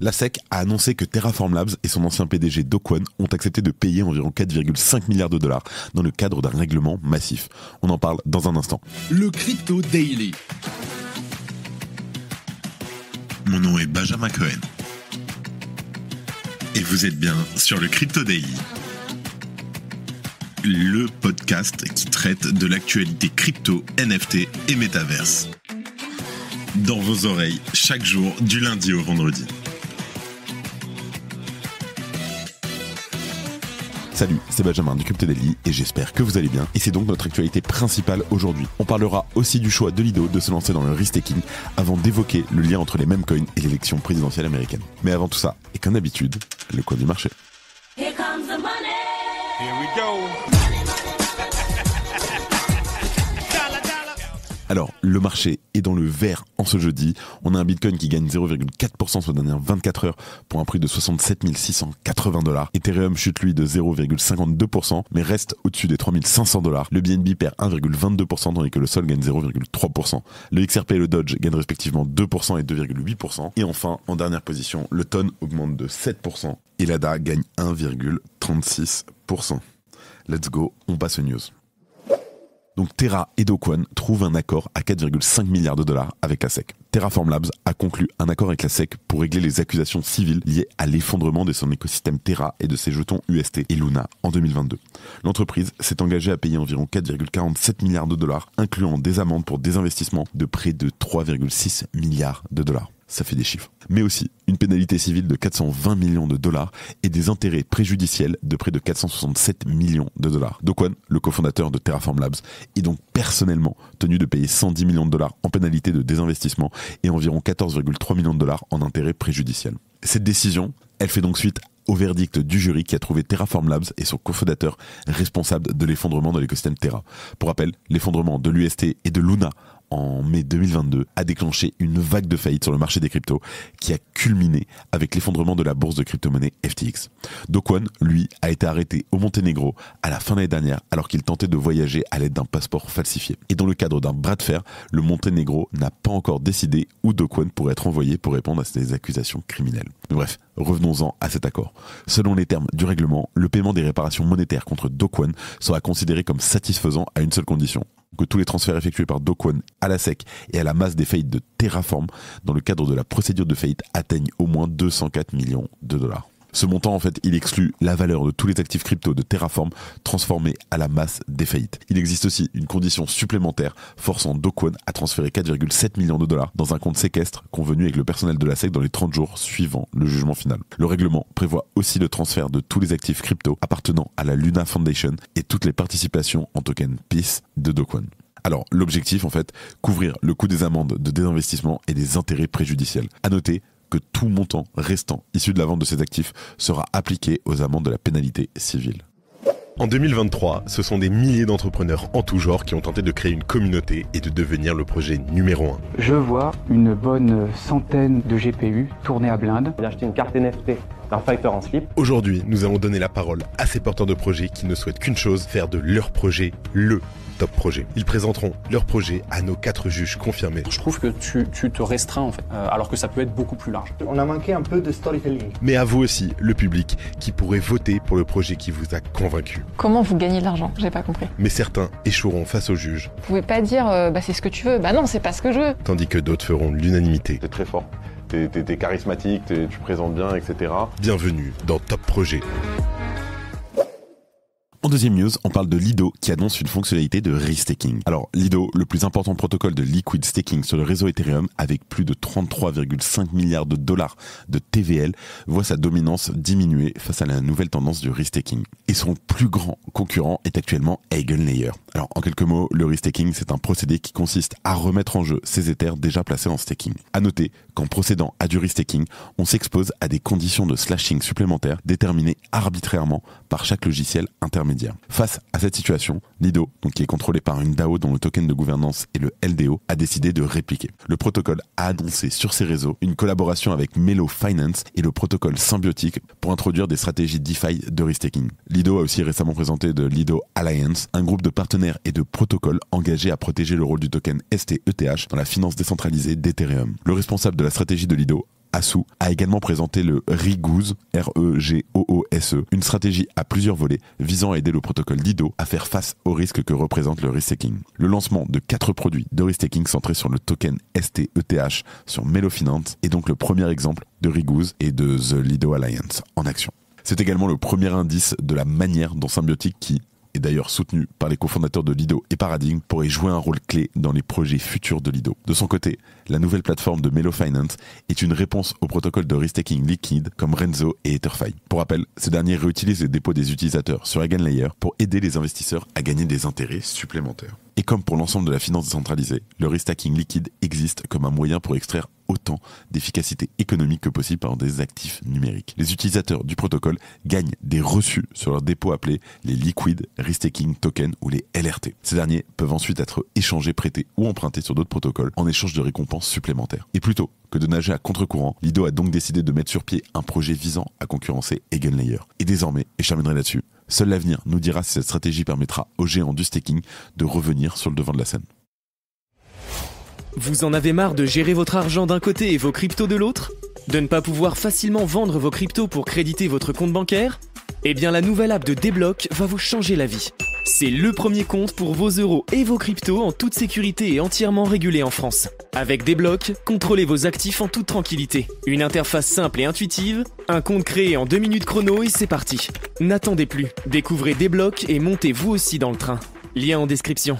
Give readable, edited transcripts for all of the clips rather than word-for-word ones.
La SEC a annoncé que Terraform Labs et son ancien PDG Do Kwon ont accepté de payer environ 4,5 milliards de dollars dans le cadre d'un règlement massif. On en parle dans un instant. Le Crypto Daily. Mon nom est Benjamin Cohen. Et vous êtes bien sur le Crypto Daily. Le podcast qui traite de l'actualité crypto, NFT et métaverse. Dans vos oreilles, chaque jour, du lundi au vendredi. Salut, c'est Benjamin du Crypto Daily et j'espère que vous allez bien. Et c'est donc notre actualité principale aujourd'hui. On parlera aussi du choix de Lido de se lancer dans le risk-taking avant d'évoquer le lien entre les mêmes coins et l'élection présidentielle américaine. Mais avant tout ça, et comme d'habitude, le coin du marché. Here comes the money. Here we go. Alors, le marché est dans le vert en ce jeudi. On a un Bitcoin qui gagne 0,4% sur les dernières 24 heures pour un prix de 67 680 $. Ethereum chute lui de 0,52% mais reste au-dessus des 3 500 $. Le BNB perd 1,22% tandis que le Sol gagne 0,3%. Le XRP et le Dodge gagnent respectivement 2% et 2,8%. Et enfin, en dernière position, le TON augmente de 7% et l'ADA gagne 1,36%. Let's go, on passe aux news. Donc Terra et Do Kwon trouvent un accord à 4,5 milliards de dollars avec la SEC. Terraform Labs a conclu un accord avec la SEC pour régler les accusations civiles liées à l'effondrement de son écosystème Terra et de ses jetons UST et Luna en 2022. L'entreprise s'est engagée à payer environ 4,47 milliards de dollars, incluant des amendes pour désinvestissement de près de 3,6 milliards de dollars. Ça fait des chiffres. Mais aussi une pénalité civile de 420 millions de dollars et des intérêts préjudiciels de près de 467 millions de dollars. Do Kwon, le cofondateur de Terraform Labs, est donc personnellement tenu de payer 110 millions de dollars en pénalité de désinvestissement et environ 14,3 millions de dollars en intérêts préjudiciels. Cette décision, elle fait donc suite au verdict du jury qui a trouvé Terraform Labs et son cofondateur responsables de l'effondrement de l'écosystème Terra. Pour rappel, l'effondrement de l'UST et de Luna en mai 2022 a déclenché une vague de faillites sur le marché des cryptos qui a culminé avec l'effondrement de la bourse de crypto-monnaie FTX. Do Kwon, lui, a été arrêté au Monténégro à la fin de l'année dernière alors qu'il tentait de voyager à l'aide d'un passeport falsifié. Et dans le cadre d'un bras de fer, le Monténégro n'a pas encore décidé où Do Kwon pourrait être envoyé pour répondre à ces accusations criminelles. Bref, revenons-en à cet accord. Selon les termes du règlement, le paiement des réparations monétaires contre Do Kwon sera considéré comme satisfaisant à une seule condition: que tous les transferts effectués par Do Kwon à la SEC et à la masse des faillites de Terraform dans le cadre de la procédure de faillite atteignent au moins 204 millions de dollars. Ce montant, en fait, il exclut la valeur de tous les actifs crypto de Terraform transformés à la masse des faillites. Il existe aussi une condition supplémentaire forçant Do Kwon à transférer 4,7 millions de dollars dans un compte séquestre convenu avec le personnel de la SEC dans les 30 jours suivant le jugement final. Le règlement prévoit aussi le transfert de tous les actifs crypto appartenant à la Luna Foundation et toutes les participations en token Peace de Do Kwon. Alors, l'objectif, en fait, couvrir le coût des amendes de désinvestissement et des intérêts préjudiciels. À noter que tout montant restant issu de la vente de ces actifs sera appliqué aux amendes de la pénalité civile. En 2023, ce sont des milliers d'entrepreneurs en tout genre qui ont tenté de créer une communauté et de devenir le projet numéro 1. Je vois une bonne centaine de GPU tourner à blinde. J'ai acheté une carte NFT d'un fighter en slip. Aujourd'hui, nous allons donner la parole à ces porteurs de projets qui ne souhaitent qu'une chose, faire de leur projet le top projet. Ils présenteront leur projet à nos 4 juges confirmés. Je trouve que tu te restreins en fait, alors que ça peut être beaucoup plus large. On a manqué un peu de storytelling. Mais à vous aussi, le public, qui pourrait voter pour le projet qui vous a convaincu. Comment vous gagnez de l'argent? J'ai pas compris. Mais certains échoueront face aux juges. Vous pouvez pas dire c'est ce que tu veux. Bah non, c'est pas ce que je veux. Tandis que d'autres feront l'unanimité. T'es très fort, t'es charismatique, tu présentes bien, etc. Bienvenue dans Top Projet. En deuxième news, on parle de Lido qui annonce une fonctionnalité de risk-taking. Alors Lido, le plus important protocole de liquid staking sur le réseau Ethereum avec plus de 33,5 milliards de dollars de TVL, voit sa dominance diminuer face à la nouvelle tendance du risk-taking. Et son plus grand concurrent est actuellement EigenLayer. Alors en quelques mots, le risk-taking, c'est un procédé qui consiste à remettre en jeu ces Ethers déjà placés en staking. À noter qu'en procédant à du risk-taking, on s'expose à des conditions de slashing supplémentaires déterminées arbitrairement par chaque logiciel intermédiaire. Face à cette situation, Lido, donc qui est contrôlé par une DAO dont le token de gouvernance est le LDO, a décidé de répliquer. Le protocole a annoncé sur ses réseaux une collaboration avec Melo Finance et le protocole Symbiotic pour introduire des stratégies DeFi de risk-taking. Lido a aussi récemment présenté de Lido Alliance, un groupe de partenaires et de protocoles engagés à protéger le rôle du token STETH dans la finance décentralisée d'Ethereum. Le responsable de la stratégie de Lido, Asu, a également présenté le Regoose, R-E-G-O-O-S-E, une stratégie à plusieurs volets visant à aider le protocole Lido à faire face aux risques que représente le risk-taking. Le lancement de 4 produits de risk-taking centrés sur le token STETH sur Melo Finance est donc le premier exemple de Regoose et de The Lido Alliance en action. C'est également le premier indice de la manière dont Symbiotic, qui est d'ailleurs soutenu par les cofondateurs de Lido et Paradigm, pourrait jouer un rôle clé dans les projets futurs de Lido. De son côté, la nouvelle plateforme de Melo Finance est une réponse au protocole de risk-taking liquide comme Renzo et Etherfi. Pour rappel, ces derniers réutilisent les dépôts des utilisateurs sur EigenLayer pour aider les investisseurs à gagner des intérêts supplémentaires. Et comme pour l'ensemble de la finance décentralisée, le risk-taking liquide existe comme un moyen pour extraire autant d'efficacité économique que possible par des actifs numériques. Les utilisateurs du protocole gagnent des reçus sur leurs dépôts appelés les Liquid Risk-Taking Tokens ou les LRT. Ces derniers peuvent ensuite être échangés, prêtés ou empruntés sur d'autres protocoles en échange de récompenses supplémentaires. Et plutôt que de nager à contre-courant, Lido a donc décidé de mettre sur pied un projet visant à concurrencer EigenLayer. Et désormais, et je terminerai là-dessus, seul l'avenir nous dira si cette stratégie permettra aux géants du staking de revenir sur le devant de la scène. Vous en avez marre de gérer votre argent d'un côté et vos cryptos de l'autre? De ne pas pouvoir facilement vendre vos cryptos pour créditer votre compte bancaire? Eh bien la nouvelle app de Débloc va vous changer la vie. C'est le premier compte pour vos euros et vos cryptos en toute sécurité et entièrement régulé en France. Avec Débloc, contrôlez vos actifs en toute tranquillité. Une interface simple et intuitive, un compte créé en 2 minutes chrono et c'est parti. N'attendez plus, découvrez Débloc et montez vous aussi dans le train. Lien en description.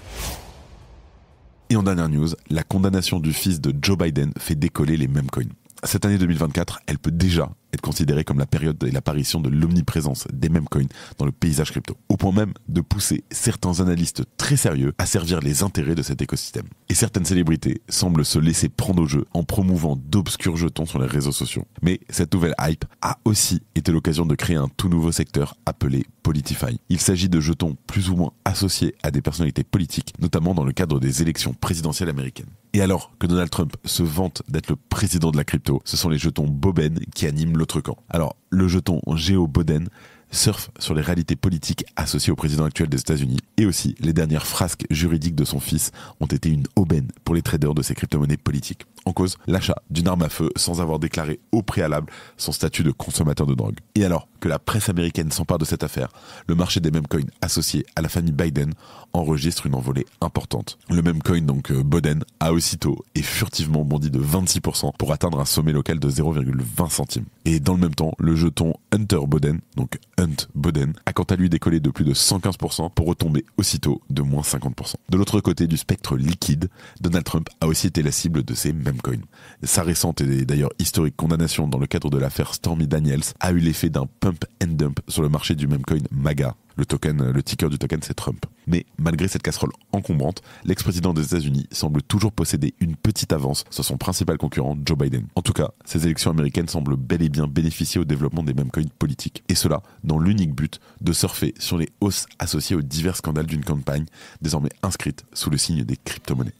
Et en dernière news, la condamnation du fils de Joe Biden fait décoller les meme coins. Cette année 2024, elle peut déjà être considérée comme la période de l'apparition de l'omniprésence des meme coins dans le paysage crypto, au point même de pousser certains analystes très sérieux à servir les intérêts de cet écosystème. Et certaines célébrités semblent se laisser prendre au jeu en promouvant d'obscurs jetons sur les réseaux sociaux. Mais cette nouvelle hype a aussi été l'occasion de créer un tout nouveau secteur appelé Politify. Il s'agit de jetons plus ou moins associés à des personnalités politiques, notamment dans le cadre des élections présidentielles américaines. Et alors que Donald Trump se vante d'être le président de la crypto, ce sont les jetons Boben qui animent l'autre camp. Alors, le jeton Geo Boden surfe sur les réalités politiques associées au président actuel des États-Unis, et aussi les dernières frasques juridiques de son fils ont été une aubaine pour les traders de ces crypto-monnaies politiques. En cause, l'achat d'une arme à feu sans avoir déclaré au préalable son statut de consommateur de drogue. Et alors que la presse américaine s'empare de cette affaire, le marché des meme coins associés à la famille Biden enregistre une envolée importante. Le meme coin, donc Boden, a aussitôt et furtivement bondi de 26% pour atteindre un sommet local de 0,20 centimes. Et dans le même temps, le jeton Hunter Boden, donc Hunt Boden, a quant à lui décollé de plus de 115% pour retomber aussitôt de moins 50%. De l'autre côté du spectre liquide, Donald Trump a aussi été la cible de ces meme coins. Sa récente et d'ailleurs historique condamnation dans le cadre de l'affaire Stormy Daniels a eu l'effet d'un pump and dump sur le marché du meme coin MAGA. Le ticker du token, c'est Trump. Mais malgré cette casserole encombrante, l'ex-président des États-Unis semble toujours posséder une petite avance sur son principal concurrent, Joe Biden. En tout cas, ces élections américaines semblent bel et bien bénéficier au développement des meme coins politiques. Et cela dans l'unique but de surfer sur les hausses associées aux divers scandales d'une campagne désormais inscrite sous le signe des crypto-monnaies.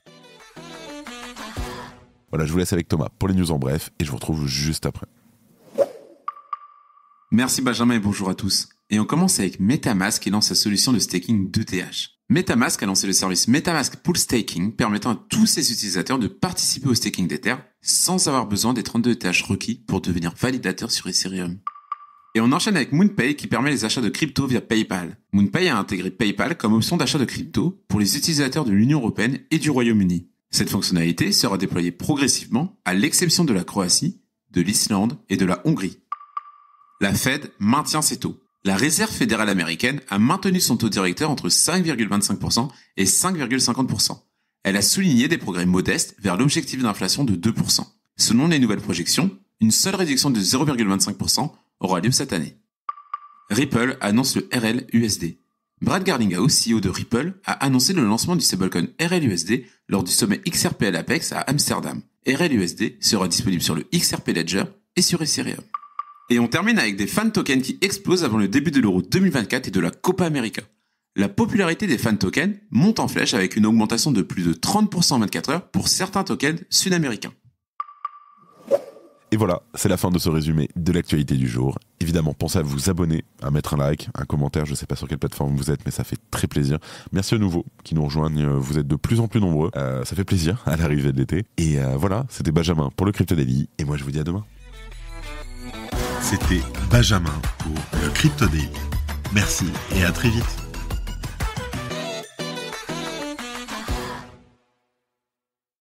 Voilà, je vous laisse avec Thomas pour les news en bref et je vous retrouve juste après. Merci Benjamin et bonjour à tous. Et on commence avec MetaMask qui lance sa solution de staking d'ETH. MetaMask a lancé le service MetaMask Pool Staking permettant à tous ses utilisateurs de participer au staking d'Ether sans avoir besoin des 32 ETH requis pour devenir validateur sur Ethereum. Et on enchaîne avec MoonPay qui permet les achats de crypto via PayPal. MoonPay a intégré PayPal comme option d'achat de crypto pour les utilisateurs de l'Union Européenne et du Royaume-Uni. Cette fonctionnalité sera déployée progressivement à l'exception de la Croatie, de l'Islande et de la Hongrie. La Fed maintient ses taux. La Réserve fédérale américaine a maintenu son taux directeur entre 5,25% et 5,50%. Elle a souligné des progrès modestes vers l'objectif d'inflation de 2%. Selon les nouvelles projections, une seule réduction de 0,25% aura lieu cette année. Ripple annonce le RLUSD. Brad Garlinghouse, CEO de Ripple, a annoncé le lancement du stablecoin RLUSD lors du sommet XRP Apex à Amsterdam. RLUSD sera disponible sur le XRP Ledger et sur Ethereum. Et on termine avec des fan tokens qui explosent avant le début de l'Euro 2024 et de la Copa América. La popularité des fan tokens monte en flèche avec une augmentation de plus de 30% en 24 heures pour certains tokens sud-américains. Et voilà, c'est la fin de ce résumé de l'actualité du jour. Évidemment, pensez à vous abonner, à mettre un like, un commentaire, je ne sais pas sur quelle plateforme vous êtes, mais ça fait très plaisir. Merci aux nouveaux qui nous rejoignent, vous êtes de plus en plus nombreux, ça fait plaisir à l'arrivée de l'été. Et voilà, c'était Benjamin pour le Crypto Daily, et moi je vous dis à demain. C'était Benjamin pour le Crypto Daily. Merci et à très vite.